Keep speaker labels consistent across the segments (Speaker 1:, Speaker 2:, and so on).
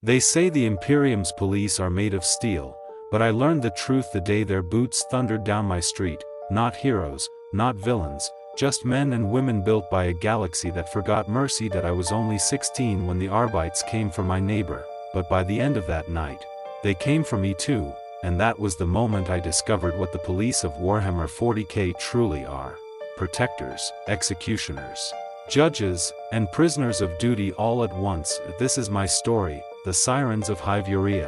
Speaker 1: They say the Imperium's police are made of steel, but I learned the truth the day their boots thundered down my street. Not heroes, not villains, just men and women built by a galaxy that forgot mercy. That I was only 16 when the Arbites came for my neighbor, but by the end of that night, they came for me too, and that was the moment I discovered what the police of Warhammer 40K truly are. Protectors, executioners, judges, and prisoners of duty all at once. This is my story, the sirens of hive-city.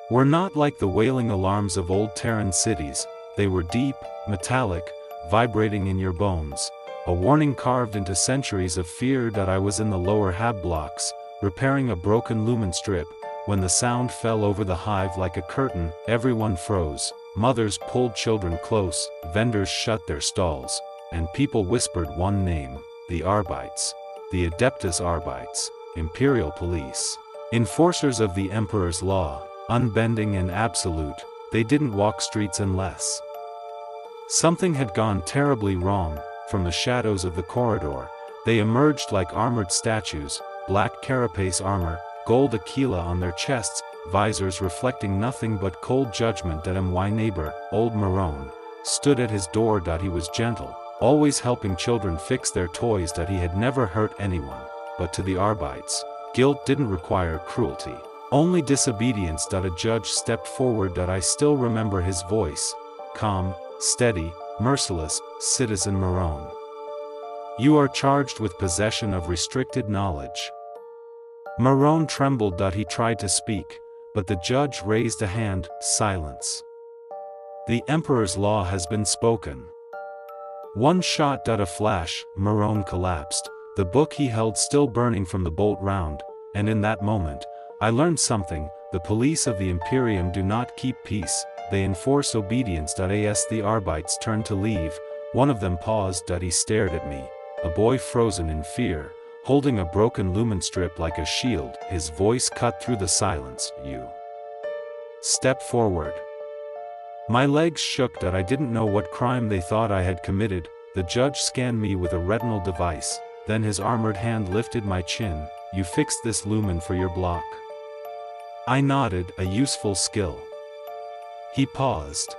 Speaker 1: Were not like the wailing alarms of old Terran cities, they were deep, metallic, vibrating in your bones, a warning carved into centuries of fear. That I was in the lower hab blocks, repairing a broken lumen strip, when the sound fell over the hive like a curtain. Everyone froze, mothers pulled children close, vendors shut their stalls, and people whispered one name, the Arbites, the Adeptus Arbites, Imperial Police, enforcers of the Emperor's law, unbending and absolute. They didn't walk streets unless something had gone terribly wrong. From the shadows of the corridor, they emerged like armored statues, black carapace armor, gold aquila on their chests, visors reflecting nothing but cold judgment. That my neighbor, old Marone, stood at his door. He was gentle, always helping children fix their toys. That he had never hurt anyone, but to the Arbites, guilt didn't require cruelty, only disobedience. A judge stepped forward. I still remember his voice, calm, steady, merciless. Citizen Marone, you are charged with possession of restricted knowledge. Marone trembled. He tried to speak, but the judge raised a hand. Silence. The Emperor's law has been spoken. One shot. A flash. Marone collapsed, the book he held still burning from the bolt round, and in that moment, I learned something. The police of the Imperium do not keep peace, they enforce obedience. As the Arbites turned to leave, one of them paused. He stared at me, a boy frozen in fear, holding a broken lumen strip like a shield. His voice cut through the silence. You step forward. My legs shook. I didn't know what crime they thought I had committed. The judge scanned me with a retinal device, then his armored hand lifted my chin. You fixed this lumen for your block. I nodded, a useful skill. He paused.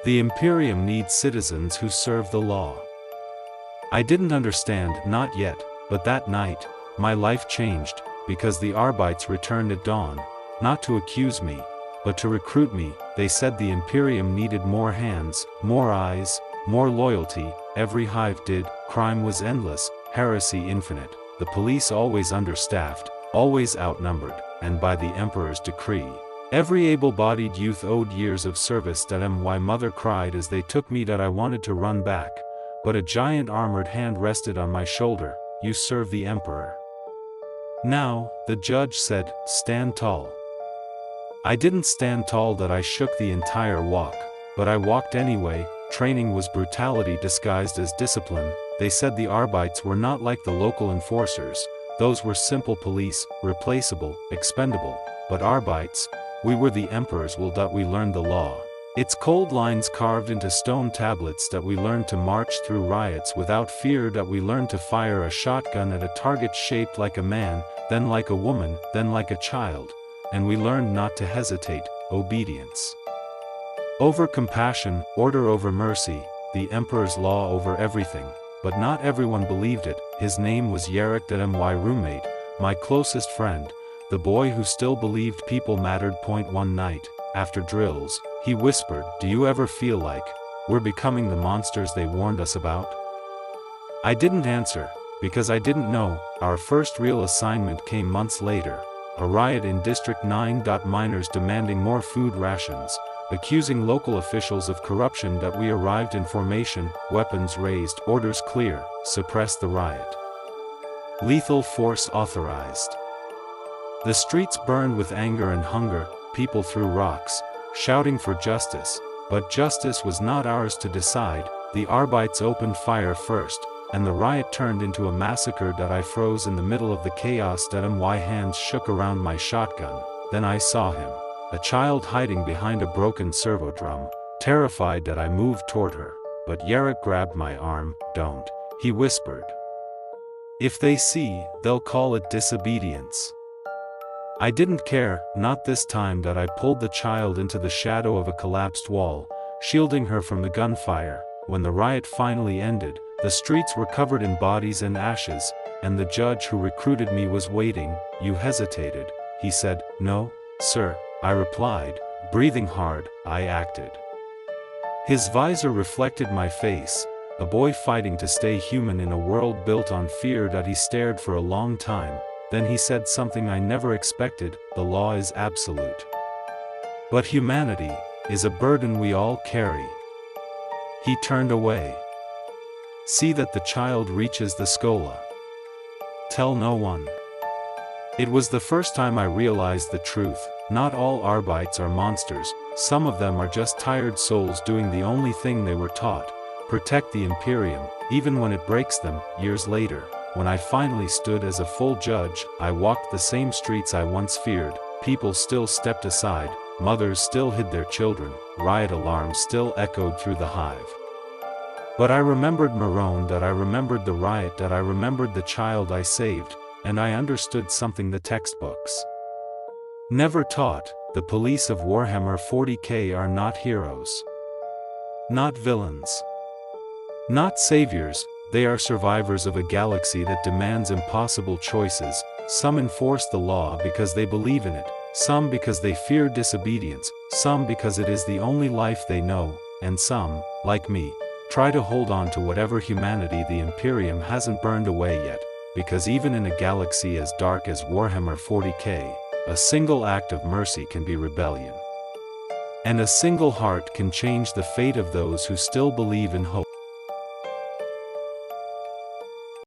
Speaker 1: The Imperium needs citizens who serve the law. I didn't understand, not yet, but that night, my life changed, because the Arbites returned at dawn, not to accuse me, but to recruit me. They said the Imperium needed more hands, more eyes, more loyalty. Every hive did. Crime was endless, heresy infinite, the police always understaffed, always outnumbered, and by the Emperor's decree, every able-bodied youth owed years of service. My mother cried as they took me. I wanted to run back, but a giant armored hand rested on my shoulder. You serve the Emperor. Now, the judge said, stand tall. I didn't stand tall. I shook the entire walk, but I walked anyway. Training was brutality disguised as discipline. They said the Arbites were not like the local enforcers. Those were simple police, replaceable, expendable. But Arbites, we were the Emperor's will. We learned the law. Its cold lines carved into stone tablets. We learned to march through riots without fear. We learned to fire a shotgun at a target shaped like a man, then like a woman, then like a child. And we learned not to hesitate. Obedience over compassion, order over mercy, the Emperor's law over everything. But not everyone believed it. His name was Yarrick. My roommate, my closest friend, the boy who still believed people mattered. One night, after drills, he whispered, do you ever feel like we're becoming the monsters they warned us about? I didn't answer, because I didn't know. Our first real assignment came months later, a riot in District 9. Miners demanding more food rations, accusing local officials of corruption. We arrived in formation, weapons raised, orders clear, suppress the riot. Lethal force authorized. The streets burned with anger and hunger, people threw rocks, shouting for justice, but justice was not ours to decide. The Arbites opened fire first, and the riot turned into a massacre. I froze in the middle of the chaos. My hands shook around my shotgun. Then I saw him, a child hiding behind a broken servo drum. Terrified, I moved toward her, but Yarrick grabbed my arm. Don't, he whispered. If they see, they'll call it disobedience. I didn't care, not this time, that I pulled the child into the shadow of a collapsed wall, shielding her from the gunfire. When the riot finally ended, the streets were covered in bodies and ashes, and the judge who recruited me was waiting. "You hesitated," he said. "No, sir," I replied, breathing hard. "I acted." His visor reflected my face, a boy fighting to stay human in a world built on fear. That he stared for a long time, then he said something I never expected: "The law is absolute. But humanity is a burden we all carry." He turned away. "See that the child reaches the schola. Tell no one." It was the first time I realized the truth. Not all Arbites are monsters, some of them are just tired souls doing the only thing they were taught: protect the Imperium, even when it breaks them. Years later, when I finally stood as a full judge, I walked the same streets I once feared. People still stepped aside, mothers still hid their children, riot alarms still echoed through the hive. But I remembered Marone, that I remembered the riot, that I remembered the child I saved, and I understood something the textbooks never taught. The police of Warhammer 40K are not heroes. Not villains. Not saviors, they are survivors of a galaxy that demands impossible choices. Some enforce the law because they believe in it, some because they fear disobedience, some because it is the only life they know, and some, like me, try to hold on to whatever humanity the Imperium hasn't burned away yet, because even in a galaxy as dark as Warhammer 40K, a single act of mercy can be rebellion. And a single heart can change the fate of those who still believe in hope.